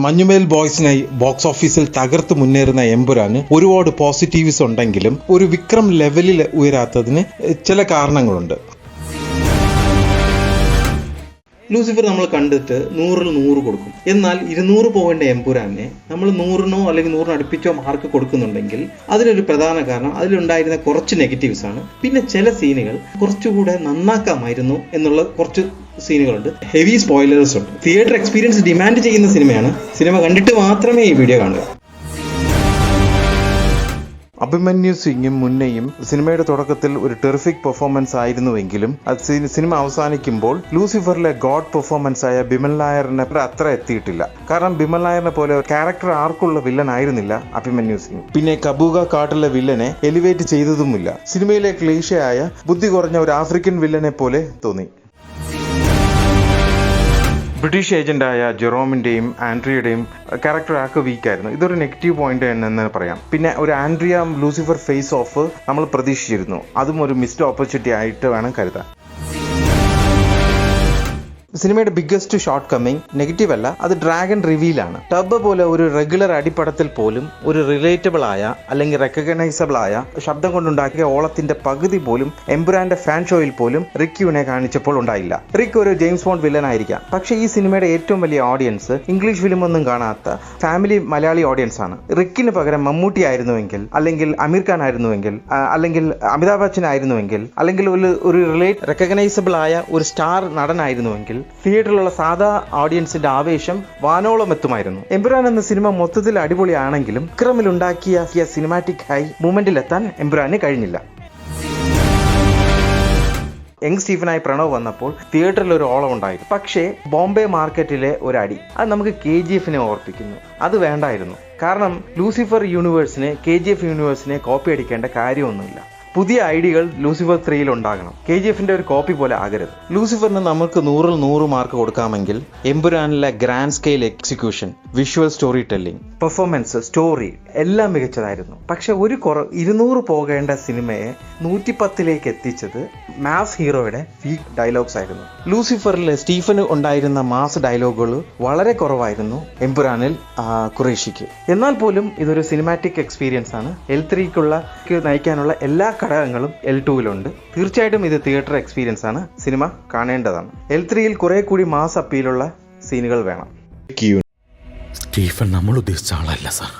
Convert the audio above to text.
Manjummel ബോയ്സിനായി box ഓഫീസിൽ തകർത്ത് മുന്നേറുന്ന എമ്പുരാന് ഒരുപാട് പോസിറ്റീവ്സ് ഉണ്ടെങ്കിലും ഒരു വിക്രം ലെവലിൽ ഉയരാത്തതിന് ചില കാരണങ്ങളുണ്ട്. ലൂസിഫർ നമ്മൾ കണ്ടിട്ട് 100-ൽ 100 കൊടുക്കും. എന്നാൽ 200 പോകേണ്ട എമ്പുരാനെ നമ്മൾ 100-നോ അല്ലെങ്കിൽ 100-ന് അടുപ്പിച്ചോ മാർക്ക് കൊടുക്കുന്നുണ്ടെങ്കിൽ അതിനൊരു പ്രധാന കാരണം അതിലുണ്ടായിരുന്ന കുറച്ച് നെഗറ്റീവ്സ് ആണ്. പിന്നെ ചില സീനുകൾ കുറച്ചുകൂടെ നന്നാക്കാമായിരുന്നു എന്നുള്ള കുറച്ച് സീനുകളുണ്ട്. ഹെവി സ്പോയിലേഴ്സ് ഉണ്ട്. തിയേറ്റർ എക്സ്പീരിയൻസ് ഡിമാൻഡ് ചെയ്യുന്ന സിനിമയാണ്. സിനിമ കണ്ടിട്ട് മാത്രമേ ഈ വീഡിയോ കാണുക. അഭിമന്യു സിംഗും മുന്നയും സിനിമയുടെ തുടക്കത്തിൽ ഒരു ടെറിഫിക് പെർഫോമൻസ് ആയിരുന്നുവെങ്കിലും അത് സിനിമ അവസാനിക്കുമ്പോൾ ലൂസിഫറിലെ ഗോഡ് പെർഫോമൻസ് ആയ ബിമൽ നായറിനെ അത്ര എത്തിയിട്ടില്ല. കാരണം ബിമൽ നായറിനെ പോലെ ക്യാരക്ടർ ആർക്കുള്ള വില്ലൻ ആയിരുന്നില്ല അഭിമന്യു സിംഗ്. പിന്നെ കബൂക കാട്ടിലെ വില്ലനെ എലിവേറ്റ് ചെയ്തതുമില്ല. സിനിമയിലെ ക്ലീഷയായ ബുദ്ധി കുറഞ്ഞ ഒരു ആഫ്രിക്കൻ വില്ലനെ പോലെ തോന്നി. ബ്രിട്ടീഷ് ഏജന്റായ ജെറോമിന്റെയും ആൻഡ്രിയയുടെയും ക്യാരക്ടർ ആർക്ക് വീക്കായിരുന്നു. ഇതൊരു നെഗറ്റീവ് പോയിന്റ് എന്ന് പറയാം. പിന്നെ ഒരു ആൻഡ്രിയ ലൂസിഫർ ഫേസ് ഓഫ് നമ്മൾ പ്രതീക്ഷിച്ചിരുന്നു. അതും ഒരു മിസ്ഡ് ഓപ്പർച്യൂണിറ്റി ആയിട്ട് വേണം കരുതാൻ. സിനിമയുടെ ബിഗ്ഗസ്റ്റ് ഷോർട്ട് കമ്മിങ് നെഗറ്റീവ് അല്ല, അത് ഡ്രാഗൺ റിവീലാണ്. ടബ് പോലെ ഒരു റെഗുലർ അടിപ്പടത്തിൽ പോലും ഒരു റിലേറ്റബിൾ ആയ അല്ലെങ്കിൽ റെക്കഗ്നൈസബിൾ ആയ ശബ്ദം കൊണ്ടുണ്ടാക്കിയ ഓളത്തിന്റെ പകുതി പോലും എംപുരാന്റെ ഫാൻ ഷോയിൽ പോലും റിക്യുവിനെ കാണിച്ചപ്പോൾ ഉണ്ടായില്ല. റിക്ക് ഒരു ജെയിംസ് ബോണ്ട് വില്ലൻ ആയിരിക്കാം, പക്ഷേ ഈ സിനിമയുടെ ഏറ്റവും വലിയ ഓഡിയൻസ് ഇംഗ്ലീഷ് ഫിലിം ഒന്നും കാണാത്ത ഫാമിലി മലയാളി ഓഡിയൻസ് ആണ്. റിക്കിന് പകരം മമ്മൂട്ടി ആയിരുന്നുവെങ്കിൽ, അല്ലെങ്കിൽ അമീർ ഖാൻ ആയിരുന്നുവെങ്കിൽ, അല്ലെങ്കിൽ അമിതാഭ് ബച്ചൻ ആയിരുന്നുവെങ്കിൽ, അല്ലെങ്കിൽ ഒരു റെക്കഗ്നൈസബിൾ ആയ ഒരു സ്റ്റാർ നടനായിരുന്നുവെങ്കിൽ തിയേറ്ററിലുള്ള സാധാ ഓഡിയൻസിന്റെ ആവേശം വാനോളം എത്തുമായിരുന്നു. എമ്പുരാൻ എന്ന സിനിമ മൊത്തത്തിൽ അടിപൊളിയാണെങ്കിലും വിക്രമിൽ ഉണ്ടാക്കിയ സിനിമാറ്റിക് ഹൈ മൂമെന്റിലെത്താൻ എമ്പുരാന് കഴിഞ്ഞില്ല. യങ് സ്റ്റീഫനായി പ്രണവ് വന്നപ്പോൾ തിയേറ്ററിൽ ഒരു ഓളം ഉണ്ടായിരുന്നു. പക്ഷേ ബോംബെ മാർക്കറ്റിലെ ഒരു അടി അത് നമുക്ക് KGF ഓർപ്പിക്കുന്നു. അത് വേണ്ടായിരുന്നു. കാരണം ലൂസിഫർ യൂണിവേഴ്സിനെ KGF യൂണിവേഴ്സിനെ കോപ്പി അടിക്കേണ്ട കാര്യമൊന്നുമില്ല. പുതിയ ഐഡിയകൾ ലൂസിഫർ 3 ഉണ്ടാകണം. KGF ഒരു കോപ്പി പോലെ ആകരുത്. ലൂസിഫറിന് നമുക്ക് 100-ൽ 100 മാർക്ക് കൊടുക്കാമെങ്കിൽ എമ്പുരാനിലെ grand scale execution, visual storytelling, performance, story എല്ലാം മികച്ചതായിരുന്നു. പക്ഷെ ഒരു 200 പോകേണ്ട സിനിമയെ 110-ലേക്ക് എത്തിച്ചത് മാസ് ഹീറോയുടെ വീക്ക് ഡയലോഗ്സ് ആയിരുന്നു. ലൂസിഫറിലെ സ്റ്റീഫന് ഉണ്ടായിരുന്ന മാസ് ഡയലോഗുകൾ വളരെ കുറവായിരുന്നു എമ്പുരാനിൽ ഖുറേഷിക്ക്. എന്നാൽ പോലും ഇതൊരു സിനിമാറ്റിക് എക്സ്പീരിയൻസ് ആണ്. L3 നയിക്കാനുള്ള എല്ലാ ഘടകങ്ങളും L2-ലുണ്ട്. തീർച്ചയായിട്ടും ഇത് തിയേറ്റർ എക്സ്പീരിയൻസ് ആണ്. സിനിമ കാണേണ്ടതാണ്. L3-ൽ കുറെ കൂടി മാസ് അപ്പീലുള്ള സീനുകൾ വേണം. സ്റ്റീഫൻ നമ്മൾ ഉദ്ദേശിച്ച ആളല്ല സാർ.